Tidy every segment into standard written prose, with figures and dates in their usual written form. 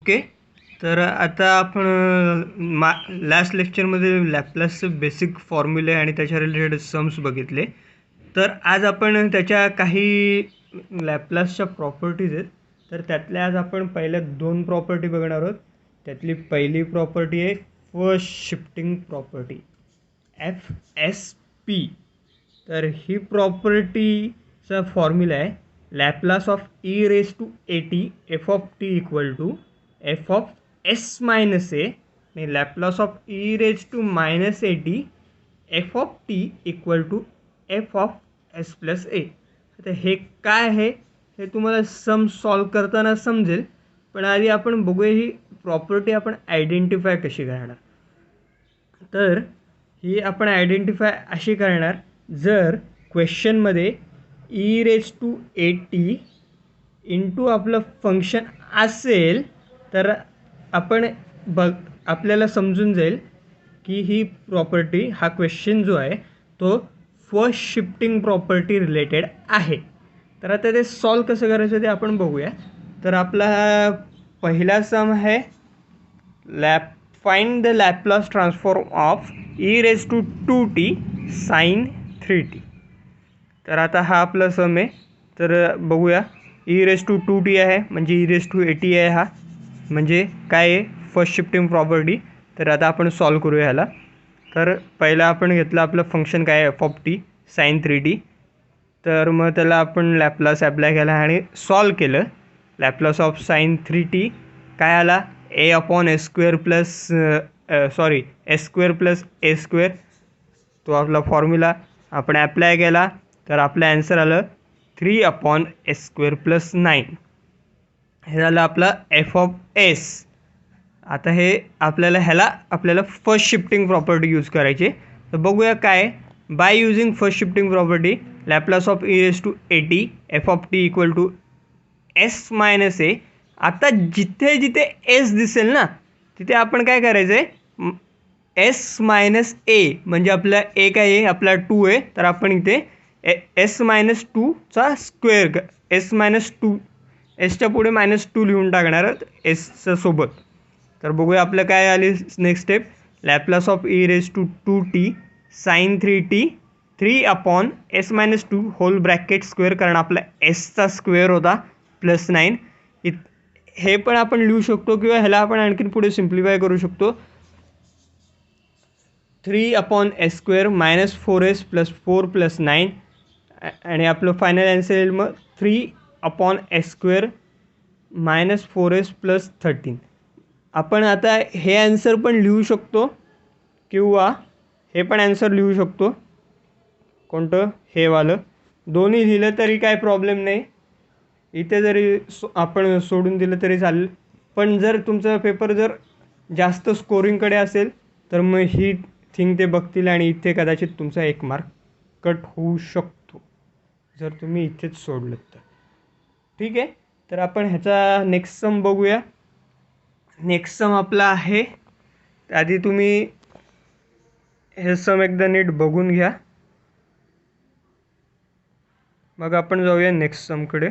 Okay. तर आता आपण लास्ट लेक्चरमध्ये लॅपलासचे बेसिक फॉर्म्युले आणि त्याच्या रिलेटेड सम्स बघितले. तर आज आपण त्याच्या काही लॅपलासच्या प्रॉपर्टीज आहेत. तर त्यातल्या आज आपण पहिल्या 2 प्रॉपर्टी बघणार आहोत. त्यातली पहिली प्रॉपर्टी आहे फर्स्ट शिफ्टिंग प्रॉपर्टी, FSP. तर ही प्रॉपर्टीचा फॉर्म्युला आहे Laplace of e⁻at f(t) equal to f of s minus a आणि Laplace of e⁻at f of t equal to f of s plus a. आता हे काय आहे हे तुम्हाला सम सॉल्व करताना समजेल, पण आधी आपण बघूया ही प्रॉपर्टी आपण आयडेंटिफाय कशी करणार. तर ही आपण आयडेंटिफाय अशी करणार, जर क्वेश्चनमध्ये e⁻at इंटू आपलं फंक्शन असेल तर आपण आपल्याला समजून जाईल की ही प्रॉपर्टी, हा क्वेश्चन जो आहे तो फर्स्ट शिफ्टिंग प्रॉपर्टी रिलेटेड आहे. तर आता ते सॉल्व कसं करायचं ते आपण बघूया. तर आपला पहिला सम आहे find the Laplace transform of e⁻2t sin 3t. तर आता हा आपला सम आहे. तर बघूया, e⁻2t आहे म्हणजे e⁻at आहे, हा म्हणजे काय आहे फर्स्ट शिफ्टिंग प्रॉपर्टी. तर आता आपण सॉल्व करूया ह्याला. तर पहिला आपण घेतलं आपलं फंक्शन काय आहे f of t sin 3t. तर मग त्याला आपण लॅपलास ॲप्लाय केला आणि सॉल्व केलं. लॅपलास ऑफ sin 3t काय आला, a/s² plus s² plus a². तो आपला फॉर्म्युला आपण ॲप्लाय केला तर आपलं ॲन्सर आलं 3/s² प्लस 9. हे झालं आपलं f ऑफ s. आता हे आपल्याला फर्स्ट शिफ्टिंग प्रॉपर्टी यूज करायची. तर बघूया काय, by using first shifting property Laplace of e⁻at f of t equal to s minus a. आता जिथे जिथे s दिसेल ना तिथे आपण काय करायचं आहे, s मायनस ए म्हणजे आपला ए काय आहे, आपला 2 आहे. तर आपण इथे s मायनस 2चा स्क्वेअर, एसच्या पुढे -2 लिहून टाकणार आहोत एसच्या सोबत. तर बघूया आपलं काय आली next step, Laplace of e⁻2t sin 3t 3/s-2 whole bracket square, कारण आपला एसचा स्क्वेअर होता प्लस 9. हे पण आपण लिहू शकतो किंवा ह्याला आपण आणखीन पुढे सिम्प्लिफाय करू शकतो. 3/s² -4s प्लस 4 प्लस 9 आणि आपलं फायनल आन्सर येईल मग 3/s² -4s प्लस 13. आपण आता हे आन्सर पण लिहू शकतो किंवा हे पण आन्सर लिहू शकतो. कोणतं, हे वालं. दोन्ही लिहिलं तरी काय प्रॉब्लेम नाही. इथे जरी आपण सोडून दिलं तरी चालेल. पण जर तुमचा पेपर जर जास्त स्कोरिंगकडे असेल तर मग ही थिंग ते बघतील आणि इथे कदाचित तुमचा 1 मार्क कट होऊ शकतो जर तुम्ही इथेच सोडलं तर. ठीक आहे, तर आपण ह्याचा नेक्स्ट सम बघूया. नेक्स्ट सम आपला आहे, आधी तुम्ही हे सम एकदा नीट बघून घ्या, मग आपण जाऊया नेक्स्ट समकडे.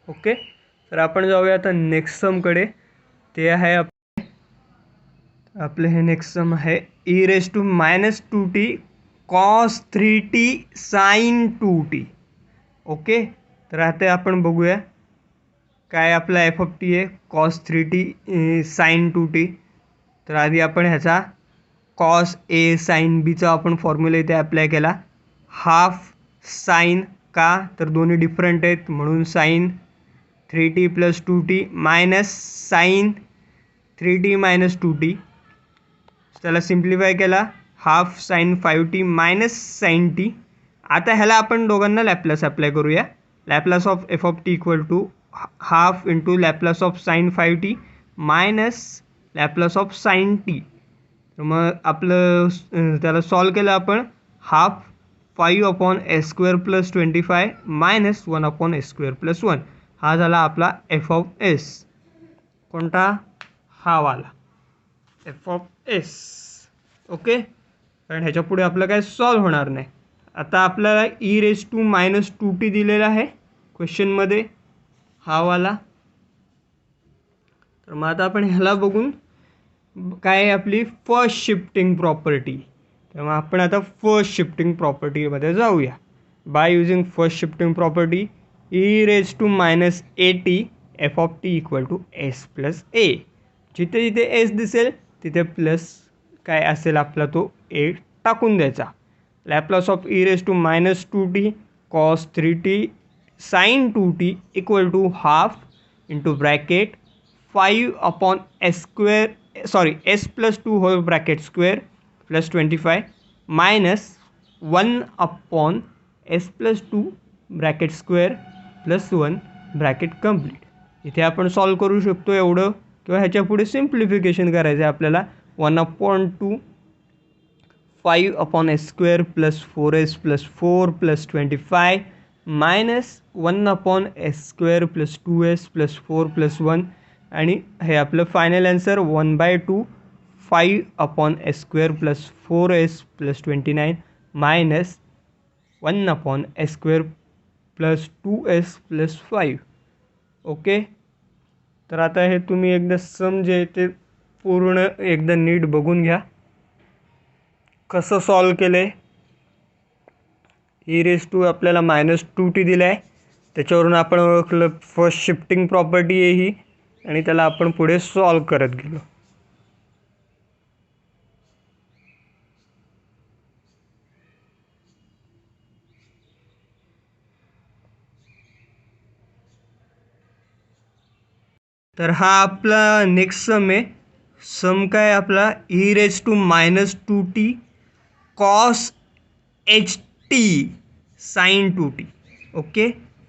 ओके, तर आपण जाऊया आता नेक्स्ट समकडे. ते आहे आपले हे नेक्स्ट सम आहे e⁻2t cos 3t sin 2t. Okay, तर आता आपण बघूया काय आपला f ऑफ t आहे cos 3t sin 2t. तर आधी आपण ह्याचा cos a sin bचा आपण फॉर्म्युला इथे अप्लाय केला. हाफ साइन का, तर दोन्ही डिफरंट आहेत म्हणून sin 3t plus 2t minus sin 3t minus 2t. त्याला सिम्प्लिफाय केला, half sin 5t minus sin t. आता ह्याला आपण दोघांना लॅपलास अप्लाय करूया. Laplace of f of t equal to half into Laplace of sin 5t minus Laplace of sin t. तर मग आपलं त्याला सॉल्व केलं आपण, half 5/s² plus 25 minus 1/s² plus 1. हा झाला आपला f ऑफ s. कोणता, हा वाला f ऑफ s. ओके, कारण ह्याच्या पुढे आपलं काय सॉल्व होणार नाही. आता आपल्याला e⁻² दिलेला आहे क्वेश्चनमध्ये हा वाला. तर मग आता आपण ह्याला बघून काय आहे आपली फर्स्ट शिफ्टिंग प्रॉपर्टी. तर मग आपण आता फर्स्ट शिफ्टिंग प्रॉपर्टीमध्ये जाऊया. By using first shifting property e⁻at f of t equal to s plus a. जिथे जिथे एस दिसेल तिथे प्लस काय असेल आपला तो ए टाकून द्यायचा. Laplace of e⁻²t cos 3t sin 2t equal to half into bracket 5/s² s plus 2 whole bracket square plus 25 minus 1/s plus 2 bracket square plus 1 bracket complete. इथे आपण सॉल्व करू शकतो एवढं, किंवा ह्याच्या पुढे सिम्प्लिफिकेशन करायचं आहे आपल्याला. 1/2 5/s² plus 4s plus 4 plus 25 minus 1/s² plus 2s plus 4 plus 1 आणि हे आपलं final answer 1/2 5/s² plus 4s plus 29 minus 1/s² plus 2s plus 5. Okay, तर आता हे तुम्ही एकदा समजे ते पूर्ण एकदा नीट बघून घ्या कसं सॉल्व केलं आहे. e⁻² आपल्याला -2t दिलं आहे, त्याच्यावरून आपण ओळखलं फर्स्ट शिफ्टिंग प्रॉपर्टी आहे ही, आणि त्याला आपण पुढे सॉल्व करत गेलो. तर हा आपला नेक्स्ट सम आहे. सम काय आपला e⁻² cos ht sin 2t. Okay,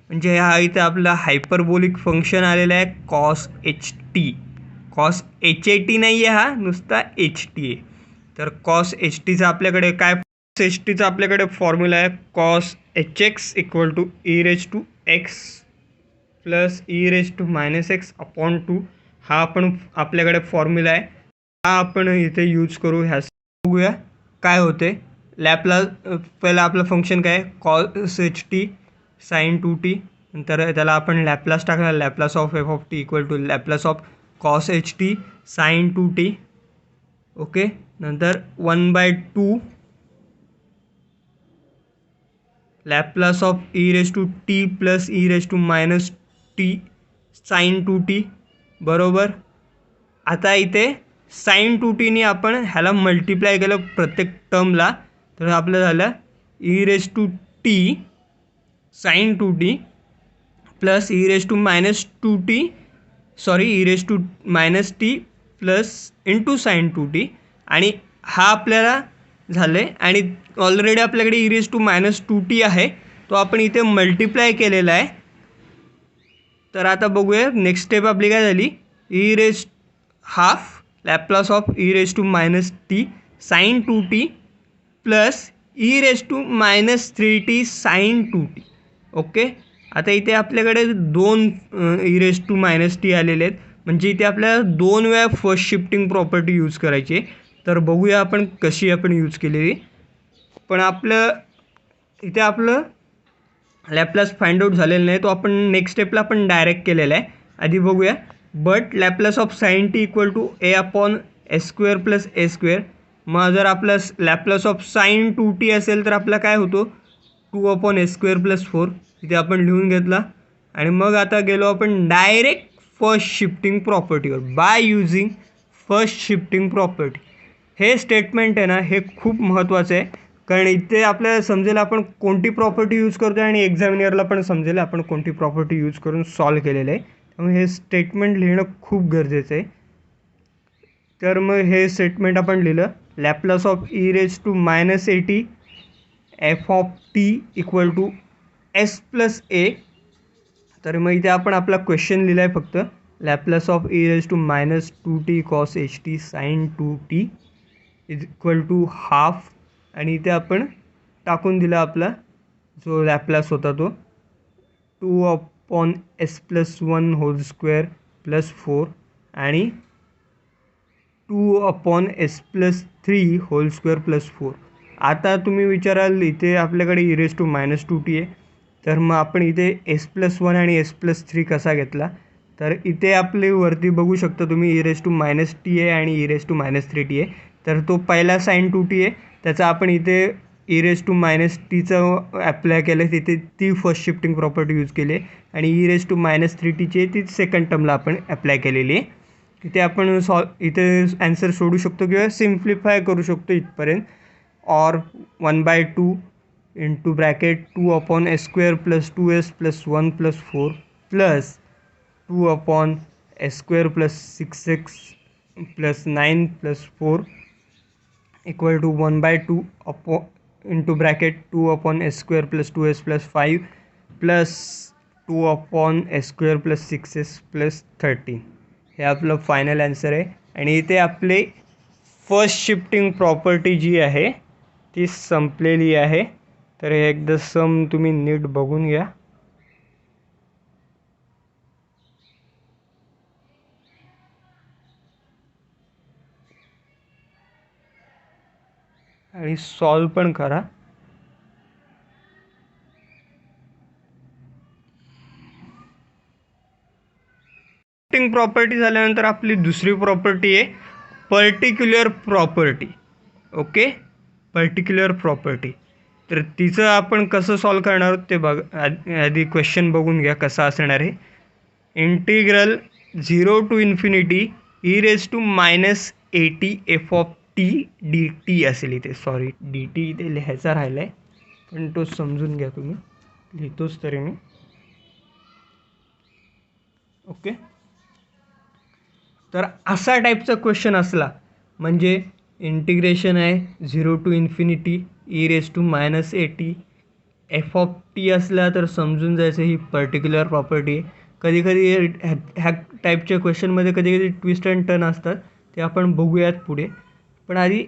म्हणजे हा इथे आपला हायपरबोलिक फंक्शन आलेला आहे cos ht. cos hat नाही आहे, हा नुसता ht आहे. तर cos htचा आपल्याकडे काय, cos htचा आपल्याकडे फॉर्म्युला आहे cos hx equal to e⁻x plus e⁻x/2. हा आपण आपल्याकडे फॉर्म्युला आहे, हा आपण इथे यूज करू. ह्या बघूया काय होते. लॅपलास पहिला आपलं फंक्शन काय cos ht sin 2t, नंतर त्याला आपण लॅपलास टाकला. Laplace of f of t equal to Laplace of cos ht sin 2t. Okay, नंतर 1/2 Laplace of e⁻t plus e⁻t sin 2t बरोबर. आता इथे sin 2tनी आपण ह्याला मल्टिप्लाय केलं प्रत्येक टर्मला, तर आपलं झालं e⁻t sin 2t plus e⁻t plus into sin 2t. आणि हा आपल्याला झालं आहे, आणि ऑलरेडी आपल्याकडे e⁻² आहे, तो आपण इथे मल्टिप्लाय केलेला आहे. तर आता बघूया नेक्स्ट स्टेप आपली काय झाली. Half Laplace of e⁻t sin 2t plus e⁻³ sin 2t. Okay, आता इथे आपल्याकडे 2 e⁻t आलेले आहेत, म्हणजे इथे आपल्याला 2 वेळा फर्स्ट शिफ्टिंग प्रॉपर्टी यूज करायची. तर बघूया आपण कशी आपण यूज केलेली. पण आपलं इथे आपलं लॅपलास फाइंड आउट झालेलं नाही, तो आपण नेक्स्ट स्टेपला आपण डायरेक्ट केलेला आहे. आधी बघूया. But Laplace of sin t equal to a/s² plus a². मग जर आपलं लॅपलास ऑफ sin 2t असेल तर आपला काय होतो 2/s² प्लस 4. इथे आपण लिहून घेतला. आणि मग आता गेलो आपण डायरेक्ट फर्स्ट शिफ्टिंग प्रॉपर्टीवर by using first shifting property. हे स्टेटमेंट आहे ना, हे खूप महत्त्वाचं आहे, कारण इथे आपल्याला समजेल आपण कोणती प्रॉपर्टी यूज करतो आहे, आणि एक्झामिनरला पण समजेल आपण कोणती प्रॉपर्टी यूज करून सॉल्व केलेलं आहे. त्यामुळे हे स्टेटमेंट लिहिणं खूप गरजेचं आहे. तर मग हे स्टेटमेंट आपण लिहिलं. Laplace of e⁻at f of t equal to s plus a. तर मग इथे आपण आपला क्वेश्चन लिहिला आहे फक्त. Laplace of e⁻²t cos ht sin 2t is equal to half, आणि इथे आपण टाकून दिला आपला जो लॅपलास होता तो 2/s plus 1 hole square plus 4 आणि 2/s+3 होल स्क्वेअर प्लस 4. आता तुम्ही विचाराल इथे आपल्याकडे e⁻²t आहे, तर मग आपण इथे s+1 आणि s+3 कसा घेतला, तर इथे आपले वरती बघू शकता तुम्ही e⁻t आहे आणि e⁻3t आहे. तर तो पहिला sin 2t आहे त्याचा आपण इथे e⁻t ॲप्लाय केलं, तिथे ती फर्स्ट शिफ्टिंग प्रॉपर्टी यूज केली आहे आणि e⁻3t ची ती सेकंड टर्मला आपण ॲप्लाय केलेली आहे. इथे आपण इथे ॲन्सर सोडू शकतो किंवा सिम्प्लिफाय करू शकतो इथपर्यंत. और 1/2 into bracket 2/s² plus 2s plus 1 plus 4 plus 2/s² plus 6x plus 9 plus 4 equal to 1/2 into bracket 2/s² plus 2s plus 5 plus 2/s² plus 6s plus 13. हे आपलं फायनल आन्सर आहे. आणि इथे आपले फर्स्ट शिफ्टिंग प्रॉपर्टी जी आहे ती संपलेली आहे. तर हे एकदा सम तुम्ही नीट बघून घ्या. आणि सॉल्व पण करा. शिफ्टिंग प्रॉपर्टी झाल्यानंतर आपली दुसरी प्रॉपर्टी आहे particular property. Okay, particular property. तर तिचं आपण कसं सॉल्व करणार आहोत ते बघ. आधी क्वेश्चन बघून घ्या कसा असणार आहे. Integral 0 to infinity e⁻80 f(t) dt असेल इथे. सॉरी, dt इथे लिहायचा राहिला आहे, पण तो समजून घ्या तुम्ही, लिहितोच तरी मी. ओके, तर असा टाईपचा क्वेश्चन असला म्हणजे इंटिग्रेशन आहे 0 टू इन्फिनिटी e⁻80 f(t) असला तर समजून जायचं ही पर्टिक्युलर प्रॉपर्टी आहे. कधीकधी ह्या टाईपच्या क्वेश्चनमध्ये कधीकधी ट्विस्ट अँड टर्न असतात, ते आपण बघूयात पुढे. पण आधी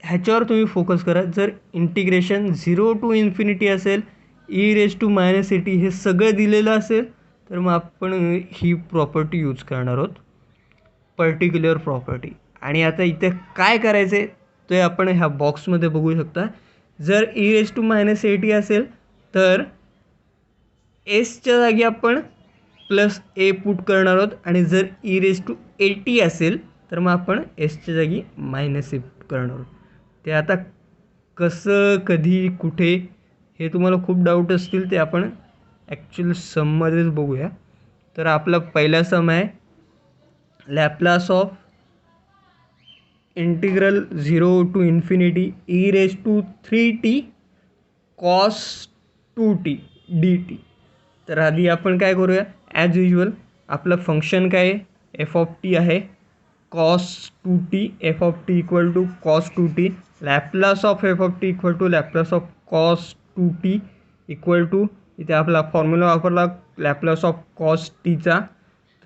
ह्याच्यावर तुम्ही फोकस करा. जर इंटिग्रेशन 0 टू इन्फिनिटी असेल, e⁻80 हे सगळं दिलेलं असेल, तर मग आपण ही प्रॉपर्टी यूज करणार आहोत, पर्टिक्युलर प्रॉपर्टी. आणि आता इथे काय करायचं आहे ते आपण ह्या बॉक्समध्ये बघू शकता. जर e⁻80 असेल तर एसच्या जागी आपण प्लस ए पुट करणार आहोत, आणि जर e⁻80 असेल तर मग आपण एसच्या जागी मायनस ए पुट करणार आहोत. ते आता कसं, कधी, कुठे, हे तुम्हाला खूप डाऊट असतील, ते आपण ॲक्च्युअल सममध्येच बघूया. तर आपला पहिला सम आहे Laplace of integral 0 to infinity e⁻3t cos 2t dt. तर आधी आपण काय करूया, ॲज युजल आपलं फंक्शन काय आहे, f(t) आहे, cos 2t, f(t) equal to cos 2t, Laplace of f(t) equal to Laplace of cos 2t equal to, इथे आपला फॉर्म्युला वापरला लॅपलास ऑफ cos tचा,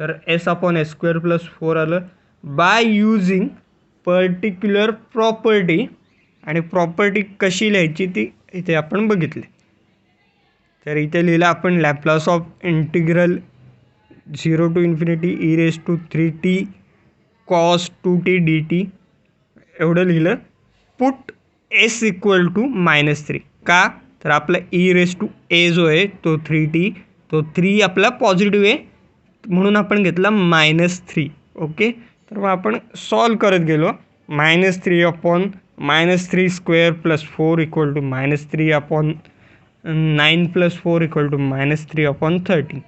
तर s/s² प्लस 4 आलं बाय यूजिंग पर्टिक्युलर प्रॉपर्टी. आणि प्रॉपर्टी कशी लिहायची ती इथे आपण बघितली. तर इथे लिहिलं आपण Laplace of integral 0 to infinity e⁻3t cos 2t dt एवढं लिहिलं. Put s equal to -3. का, तर आपला e⁻a जो आहे तो 3t, तो 3 आपला पॉझिटिव्ह आहे म्हणून आपण घेतला -3. ओके, तर मग आपण सॉल्व करत गेलो. -3/-3² plus 4 equal to -3/9 plus 4 equal to -3/13.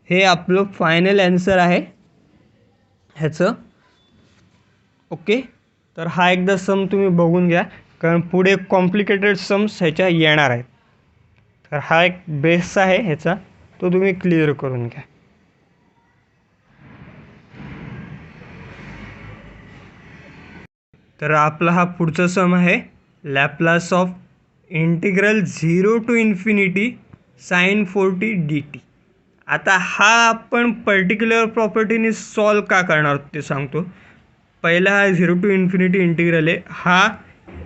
हे आपलं फायनल ॲन्सर आहे ह्याचं. ओके, तर हा एकदा सम तुम्ही बघून घ्या, कारण पुढे कॉम्प्लिकेटेड सम्स ह्याच्या येणार आहेत. तर हा एक बेस आहे ह्याचा, तो तुम्ही क्लिअर करून घ्या. तर आपला हा पुढचा सम आहे Laplace of integral 0 to infinity sin 4t dt. आता हा आपण पर्टिक्युलर प्रॉपर्टीने सॉल्व का करणार ते सांगतो. पहिला हा 0 टू इन्फिनिटी इंटिग्रल आहे, हा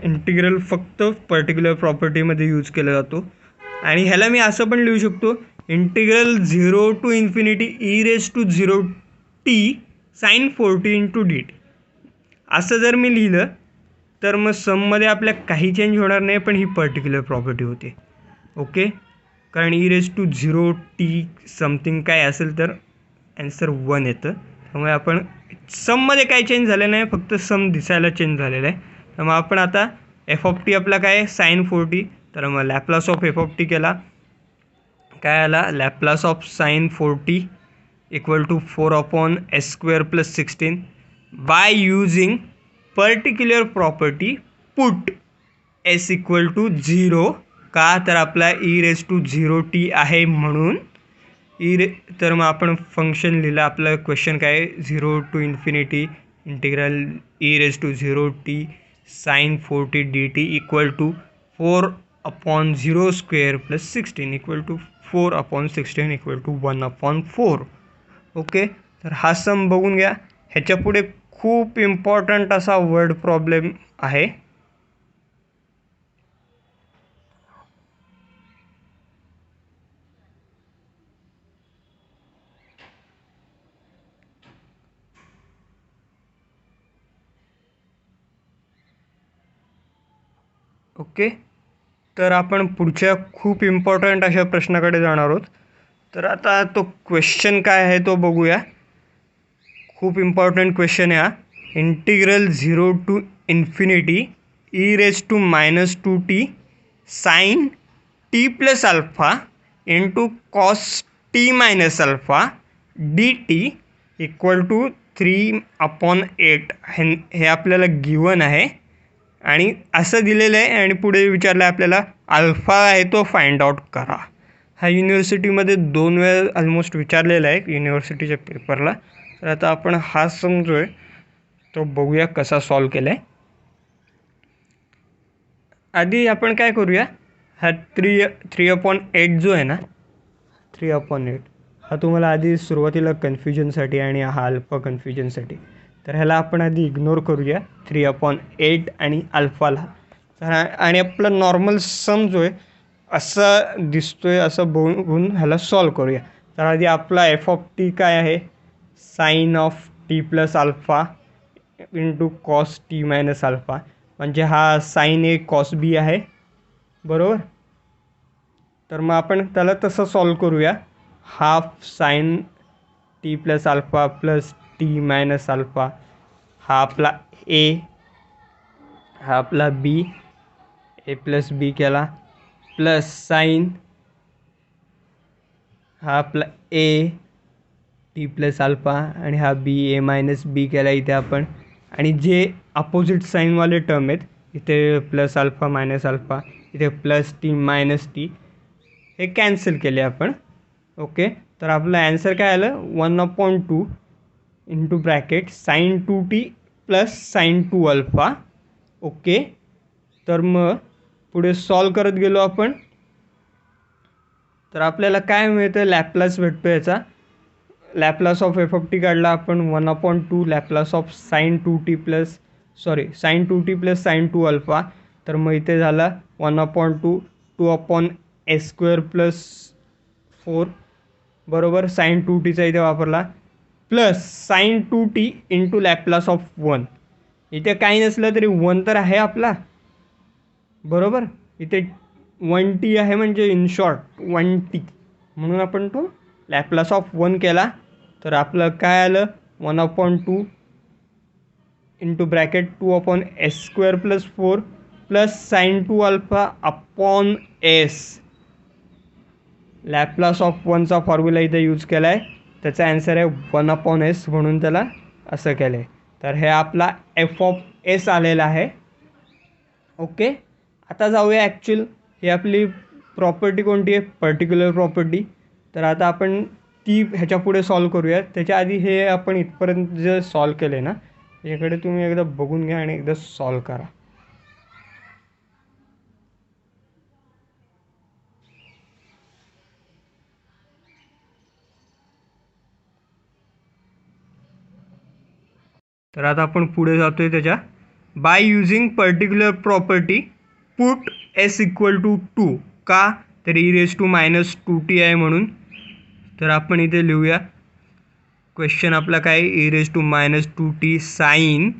इंटिग्रल फक्त पर्टिक्युलर प्रॉपर्टीमध्ये यूज केला जातो. आणि ह्याला मी असं पण लिहू शकतो, integral 0 to infinity e⁻0t sin 4t dt. असं जर मी लिहिलं तर मग सममध्ये आपल्या काही चेंज होणार नाही, पण ही पर्टिक्युलर प्रॉपर्टी होते. ओके, कारण e⁻0t समथिंग काय असेल तर ॲन्सर 1 येतं. त्यामुळे आपण सममध्ये काही चेंज झालं नाही, फक्त सम दिसायला चेंज झालेलं आहे. त्यामुळे आपण आता f(t) आपला काय sin 4t, तर मग लॅपलास ऑफ f(t) केला, काय आला Laplace of sin 4t equal to 4/s² + 16 by using particular property put s equal to 0. का तर आपला e⁻0t आहे म्हणून तर मग आपण फंक्शन लिहिलं. आपलं क्वेश्चन काय 0 to ∞ integral e⁻0t sin 4t dt equal to 4/0² + 16 equal to 4/16 equal to 1/4. Okay, तर हा सम बघून घ्या. ह्याच्या पुढे खूप इम्पॉर्टंट असा वर्ड प्रॉब्लेम आहे. ओके, तर आपण पुढच्या खूप इम्पॉर्टंट अशा प्रश्नाकडे जाणार आहोत. तर आता तो क्वेश्चन काय आहे तो बघूया. खूप इम्पॉर्टंट क्वेश्चन आहे हा. Integral 0 to ∞ e⁻2t sin t + alpha into cos t - alpha dt equal to 3/8 हे आपल्याला गिवन आहे आणि असं दिलेलं आहे. आणि पुढे विचारलं आहे आपल्याला अल्फा आहे तो फाइंड आउट करा. हा युनिव्हर्सिटीमध्ये 2 वेळा ऑलमोस्ट विचारलेला आहे युनिव्हर्सिटीच्या पेपरला. तर आता आपण हा समजो आहे तो बघूया कसा सॉल्व केला आहे. आधी आपण काय करूया, हा 3/8 जो आहे ना, 3/8 हा तुम्हाला आधी सुरुवातीला कन्फ्युजनसाठी आणि हा अल्फा कन्फ्युजनसाठी, तर ह्याला आपण आधी इग्नोर करूया 3/8 आणि अल्फाला. तर आणि आपला नॉर्मल सम जो आहे असं दिसतोय असं बघून ह्याला सॉल्व करूया. तर आधी आपला f(t) काय आहे sin of t + alpha into cos t - alpha, म्हणजे हा साइन ए कॉस बी आहे बरोबर. तर मग आपण त्याला तसं सॉल्व करूया. Half sine t + alpha plus t - alpha हा आपला ए, हा आपला बी, ए प्लस बी केला प्लस साइन हा आपला ए टी + अल्फा आणि हा बी ए - बी केला इथे आपण. आणि जे अपोजिट साईनवाले टर्म आहेत इथे प्लस अल्फा अल्फा, इथे प्लस टी -टी, हे कॅन्सल केले आपण. ओके, तर आपलं ॲन्सर काय आलं 1/2 into bracket sin 2t plus sin 2 alpha. Okay, तर मग पुढे सॉल्व करत गेलो आपण तर आपल्याला काय मिळतं, लॅपलास भेटतो याचा. लॅपलास ऑफ f(t) काढला आपण 1/2 Laplace of sin 2t plus sin 2t plus sin 2 alpha. तर मग इथे झाला 1/2 2/s² प्लस 4 बरोबर. sin 2tचा इथे वापरला plus sin 2t into Laplace of 1. इथे काही नसलं तरी 1 तर आहे आपला बरोबर. इथे 1t आहे म्हणजे इन शॉर्ट 1t, म्हणून आपण तो लॅपलास ऑफ 1 केला. तर आपलं काय आलं 1/2 into bracket 2/s² plus 4 plus sin 2 alpha upon s. Laplace of 1चा फॉर्म्युला इथे यूज केला आहे, त्याचा ॲन्सर आहे 1/s, म्हणून त्याला असं केलं आहे. तर हे आपला f(s) आलेला आहे. ओके, आता जाऊया ॲक्च्युअल ही आपली प्रॉपर्टी कोणती आहे, पर्टिक्युलर प्रॉपर्टी. तर आता आपण ती ह्याच्या पुढे सॉल्व करूया. त्याच्या आधी हे आपण इथपर्यंत जे सॉल्व केले ना याकडे तुम्ही एकदा बघून घ्या आणि एकदा सॉल्व करा. तर आता आपण पुढे जातोय त्याच्या. By using particular property put s equal to 2. का तर e⁻2t आहे म्हणून. तर आपण इथे लिहूया क्वेश्चन आपला काय e⁻2t sin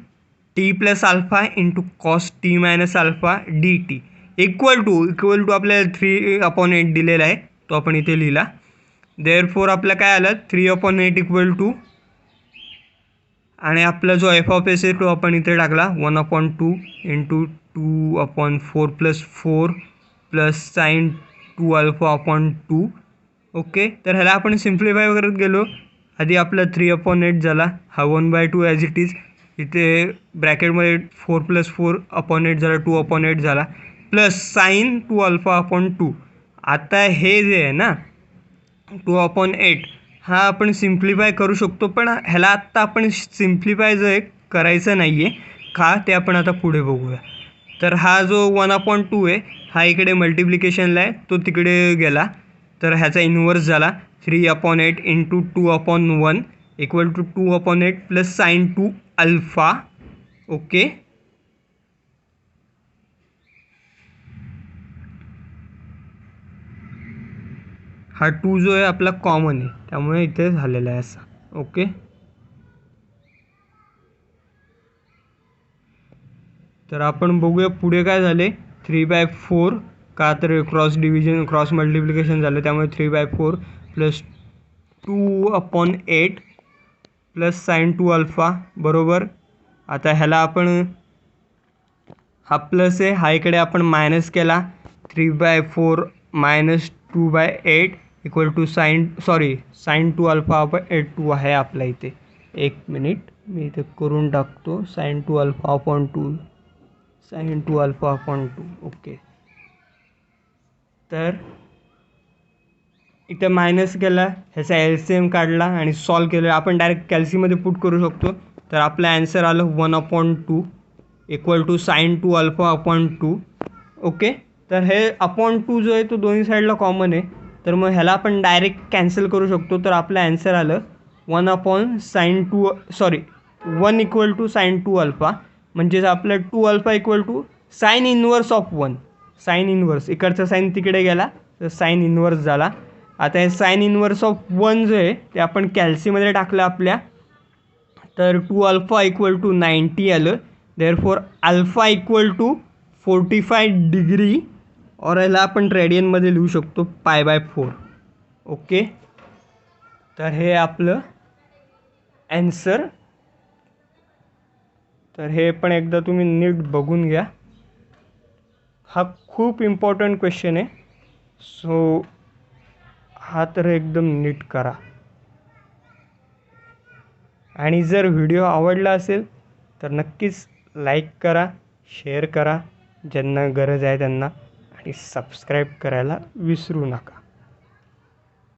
t plus alpha into cos t minus alpha d t equal to आपल्याला 3/8 दिलेला आहे, तो आपण इथे लिहिला. देअरफॉर आपलं काय आलं 3/8 इक्वल टू, आणि आपला जो एफ ऑफ एस आहे तो आपण इथे टाकला 1/2 into 2/4 plus 4 plus sine 2α/2. Okay, तर ह्याला आपण सिम्प्लिफाय करत गेलो. आधी आपला 3/8 झाला, हा 1/2 ॲज इट इज, इथे ब्रॅकेटमध्ये 4 + 4/8 झाला, 2/8 झाला, प्लस साईन 2α/2. आता हे जे आहे ना 2/8 हा आपण सिम्प्लिफाय करू शकतो, पण ह्याला आत्ता आपण सिम्प्लिफाय जो आहे करायचं नाही आहे का, ते आपण आता पुढे बघूया. तर हा जो 1/2 आहे हा इकडे मल्टिप्लिकेशनला आहे, तो तिकडे गेला, तर ह्याचा इन्व्हर्स झाला 3/8 into 2/1 equal to 2/8 plus sine 2α. Okay, हा 2 जो आहे आपला कॉमन आहे, त्यामुळे इथे झालेला आहे असा. ओके, तर आपण बघूया पुढे काय झाले. 3/4 का, तर क्रॉस मल्टिप्लिकेशन झालं, त्यामुळे 3/4 प्लस 2/8 प्लस साईन 2α बरोबर. आता ह्याला आपण, हा प्लस आहे, हा इकडे आपण मायनस केला, 3/4 मायनस 2/8 इक्वल टू साईन 2α/2 आहे आपल्या इथे. एक मिनिट, मी इथे करून टाकतो, साईन 2α/2 साईन 2α/2. ओके, तर इथं मायनस केला, ह्याचा LCM काढला आणि सॉल्व केलं. आपण डायरेक्ट कॅल्सीमध्ये पुट करू शकतो. तर आपलं ॲन्सर आलं 1/2 इक्वल टू साईन 2α/2. ओके, तर हे (2) जो आहे तो दोन्ही साईडला कॉमन आहे, तर मग ह्याला आपण डायरेक्ट कॅन्सल करू शकतो. तर आपलं ॲन्सर आलं 1 इक्वल टू साईन 2α, म्हणजेच आपलं 2α equal to sine inverse of 1. Sine inverse, इकडचा साईन तिकडे गेला तर साईन इन्व्हर्स झाला. आता हे साईन इन्व्हर्स ऑफ 1 जो आहे ते आपण कॅल्सीमध्ये टाकलं आपल्या, तर 2α इक्वल टू 90 आलं. Therefore alpha equal to 45 degree, और याला आपण रेडियनमध्ये लिहू शकतो π/4. ओके, तर हे आपलं ॲन्सर. तर हे पण एकदा तुम्ही नीट बघून घ्या, हा खूप इम्पॉर्टंट क्वेश्चन आहे. सो हा तर एकदम नीट करा. आणि जर व्हिडिओ आवडला असेल तर नक्कीच लाईक करा, शेअर करा ज्यांना गरज आहे त्यांना, आणि सबस्क्राईब करायला विसरू नका.